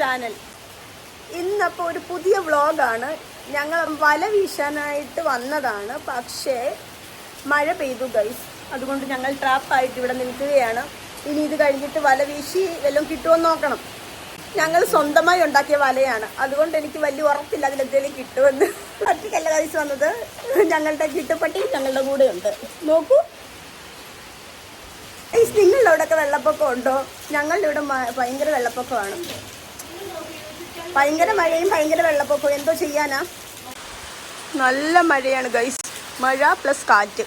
Channel. ഇന്നപ്പോൾ ഒരു പുതിയ വ്ളോഗാണ്. ഞങ്ങൾ വല വീശാനായിട്ട് വന്നതാണ്, പക്ഷേ മഴ പെയ്തു ഗൈസ്. അതുകൊണ്ട് ഞങ്ങൾ ട്രാപ്പായിട്ട് ഇവിടെ നിൽക്കുകയാണ്. ഇനി ഇത് കഴിഞ്ഞിട്ട് വല വീശി വല്ലതും കിട്ടുമോ നോക്കണം. ഞങ്ങൾ സ്വന്തമായി ഉണ്ടാക്കിയ വലയാണ്, അതുകൊണ്ട് എനിക്ക് വലിയ ഉറപ്പില്ല അതിലെന്തെങ്കിലും കിട്ടുമെന്ന്. ഒറ്റയ്ക്കല്ല ഗൈസ് വന്നത്, ഞങ്ങളുടെ കിട്ടുപട്ടി ഞങ്ങളുടെ കൂടെ ഉണ്ട്. നോക്കൂ ഗൈസ്, നിങ്ങളുടെ അവിടെയൊക്കെ വെള്ളപ്പൊക്കം ഉണ്ടോ? ഞങ്ങളുടെ ഇവിടെ ഭയങ്കര വെള്ളപ്പൊക്കമാണ്. ഭയങ്കര മഴയും ഭയങ്കര വെള്ളപ്പൊക്കവും. എന്തോ ചെയ്യാനാ, നല്ല മഴയാണ് ഗൈസ്. മഴ പ്ലസ് കാറ്റ്.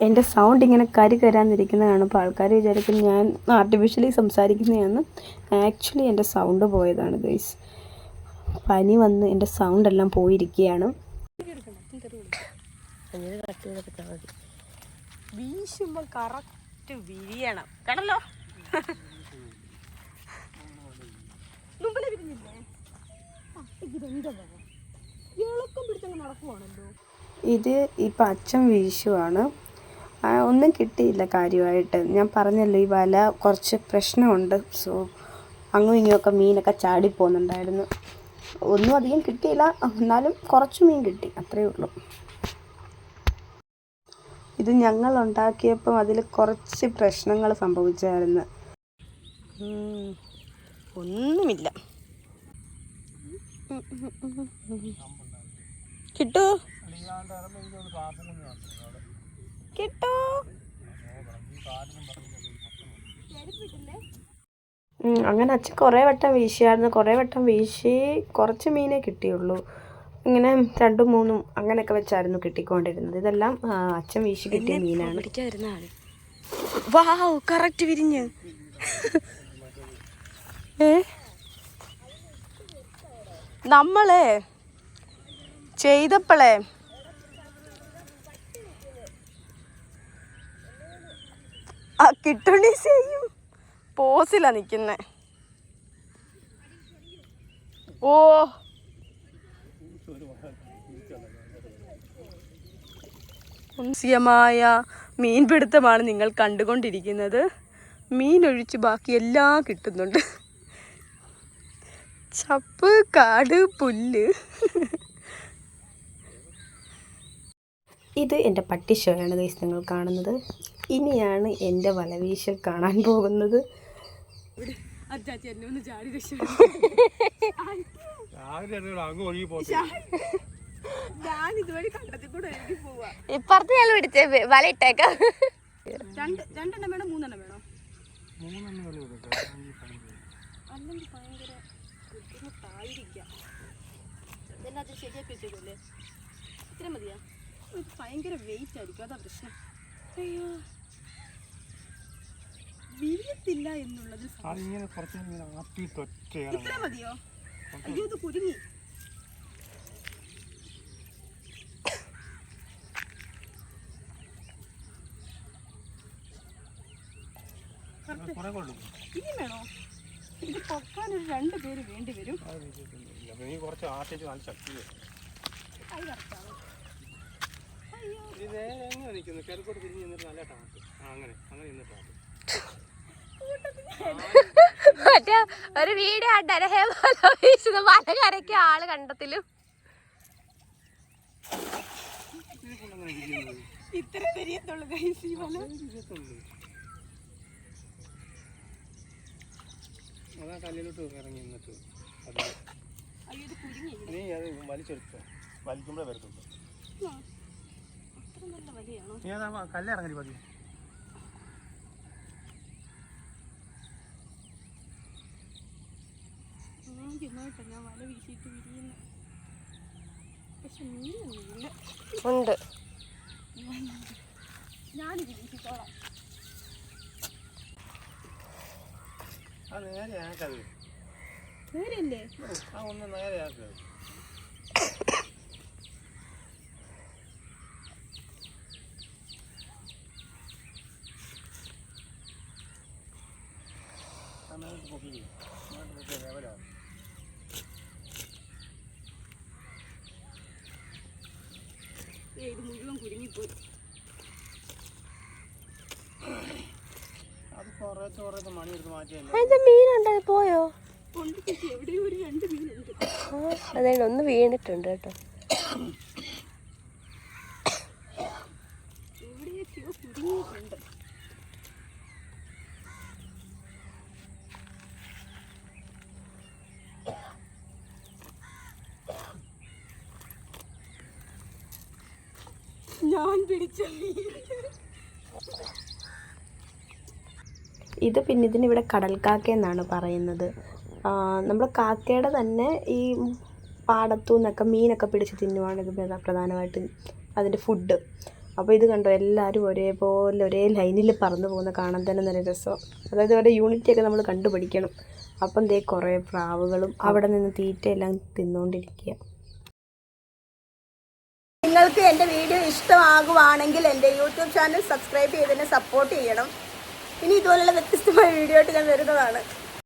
എൻ്റെ സൗണ്ട് ഇങ്ങനെ കരാന്നിരിക്കുന്നത് കാണുമ്പോൾ ആൾക്കാർ വിചാരിക്കും ഞാൻ ആർട്ടിഫിഷ്യലി സംസാരിക്കുന്നതാണ്. ആക്ച്വലി എൻ്റെ സൗണ്ട് പോയതാണ് ഗൈസ്. പനി വന്ന് എൻ്റെ സൗണ്ട് എല്ലാം പോയിരിക്കുകയാണ്. വീശുമ്പോൾ കറക്റ്റ് വിരിയണം കേട്ടല്ലോ. ഇത് ഇപ്പം അച്ഛൻ വീശുവാണ്. ഒന്നും കിട്ടിയില്ല കാര്യമായിട്ട്. ഞാൻ പറഞ്ഞല്ലോ ഈ വല കുറച്ച് പ്രശ്നമുണ്ട്. സോ അങ്ങും ഇങ്ങുമൊക്കെ മീനൊക്കെ ചാടിപ്പോകുന്നുണ്ടായിരുന്നു. ഒന്നും അധികം കിട്ടിയില്ല, എന്നാലും കുറച്ച് മീൻ കിട്ടി, അത്രയേ ഉള്ളൂ. ഇത് ഞങ്ങൾ ഉണ്ടാക്കിയപ്പം അതിൽ കുറച്ച് പ്രശ്നങ്ങൾ സംഭവിച്ചായിരുന്നു. ഒന്നുമില്ല. കിട്ടൂ കിട്ടൂ. അങ്ങനെ അച്ഛൻ കുറേ വട്ടം വീശിയായിരുന്നു. കുറേ വട്ടം വീശി കുറച്ച് മീനേ കിട്ടിയുള്ളൂ. ഇങ്ങനെ 2, 3 അങ്ങനെയൊക്കെ വെച്ചായിരുന്നു കിട്ടിക്കൊണ്ടിരുന്നത്. ഇതെല്ലാം അച്ഛൻ വീശി കിട്ടിയ മീനാണ്. വാവ്, കറക്റ്റ് വിരിഞ്ഞ്. നമ്മളെ ചെയ്തപ്പോളേ ആ കിട്ടണി ചെയ്യും പോസിലാ നിൽക്കുന്നേ. ഓ മായ മീൻപിടുത്തമാണ് നിങ്ങൾ കണ്ടുകൊണ്ടിരിക്കുന്നത്. മീനൊഴിച്ച് ബാക്കി എല്ലാം കിട്ടുന്നുണ്ട്. ചപ്പ്, കാട്, പുല്ല്. ഇത് എൻ്റെ പട്ടി ഷോയാണ് ഗൈസ് നിങ്ങൾ കാണുന്നത്. ഇനിയാണ് എൻ്റെ വലവീശൽ കാണാൻ പോകുന്നത്. ഇപ്പുറത്ത് ഞാൻ പിടിച്ച വല ഇട്ടേക്കാം. 2 വേണോ 3 വേണോ? അല്ലെങ്കിൽ ഭയങ്കര ബുദ്ധിമുട്ടായിരിക്കാം. അത് ശരിയാക്കി വെച്ചേക്കല്ലേ? ഇത്ര മതിയാ? ഭയങ്കര വെയിറ്റ് ആയിരിക്കും, അതാ പ്രശ്നം. അയ്യോ, വിരിയത്തില്ല എന്നുള്ളത്. ഇത്ര മതിയോ? അയ്യോ, ഇത് കുരുങ്ങി. ഇനി വേണോ? ഇത് പൊക്കാൻ ഒരു 2 പേര് വേണ്ടി വരും. മറ്റേ ഒരു വീഡിയോ കണ്ടത് വല കരയ്ക്ക് ആള് കണ്ടത്തിലും. ഇത്ര പെരിയത്തുള്ളൂ ഗൈസ് ഈ വല. അതാ കല്ലിലോട്ട് ഇറങ്ങി നിന്നിട്ട് നീ അത് വലിച്ചെടുത്തോ. വലിക്കുമ്പോഴേ വരത്തുള്ളൂ. നീ അതാ കല്ലിറങ്ങി മതി. ഞാൻ വല വീശിയിട്ട് വിരിയുന്നു, പക്ഷെ മീനൊന്നുമില്ല. ഉണ്ട്, ഞാനിത് വീശിത്തോളാം. നേരെ ആക്കത്. നേരെയല്ലേ? ഒന്ന് നേരെ ആക്കുക. ഇത് മുഴുവൻ കുരുങ്ങിപ്പോയി. അത് ചോറൊക്കെ മണി എടുത്ത് മാറ്റിയല്ലേ. അതിന്റെ മീനുണ്ട്, പോയോ? ഉണ്ട് ചേച്ചി, എവിടെയോ ഒരു 2 മീനുണ്ട്. അതെ, ഒന്ന് വീണിട്ടുണ്ട് കേട്ടോ. എവിടെയൊക്കെയോ കുടുങ്ങിയിട്ടുണ്ട്. ഞാൻ പിടിച്ച ഇത് പിന്നെ ഇതിനിവിടെ കടൽക്കാക്ക എന്നാണ് പറയുന്നത്. നമ്മൾ കാക്കയുടെ തന്നെ ഈ പാടത്തു നിന്നൊക്കെ മീനൊക്കെ പിടിച്ച് തിന്നുവാണ് ഇത് പ്രധാനമായിട്ടും അതിൻ്റെ ഫുഡ്. അപ്പോൾ ഇത് കണ്ടോ, എല്ലാവരും ഒരേപോലെ ഒരേ ലൈനിൽ പറന്നു പോകുന്ന കാണാൻ തന്നെ നല്ല രസം. അതായത് അവരുടെ യൂണിറ്റിയൊക്കെ നമ്മൾ കണ്ടുപിടിക്കണം. അപ്പം ദേ കുറേ പ്രാവുകളും അവിടെ നിന്ന് തീറ്റയെല്ലാം തിന്നുകൊണ്ടിരിക്കുക. നിങ്ങൾക്ക് എൻ്റെ വീഡിയോ ഇഷ്ടമാകുവാണെങ്കിൽ എൻ്റെ യൂട്യൂബ് ചാനൽ സബ്സ്ക്രൈബ് ചെയ്തതിനെ സപ്പോർട്ട് ചെയ്യണം. ഇനി ഇതുപോലുള്ള വ്യത്യസ്തമായ വീഡിയോ ആയിട്ട് ഞാൻ വരുന്നതാണ്.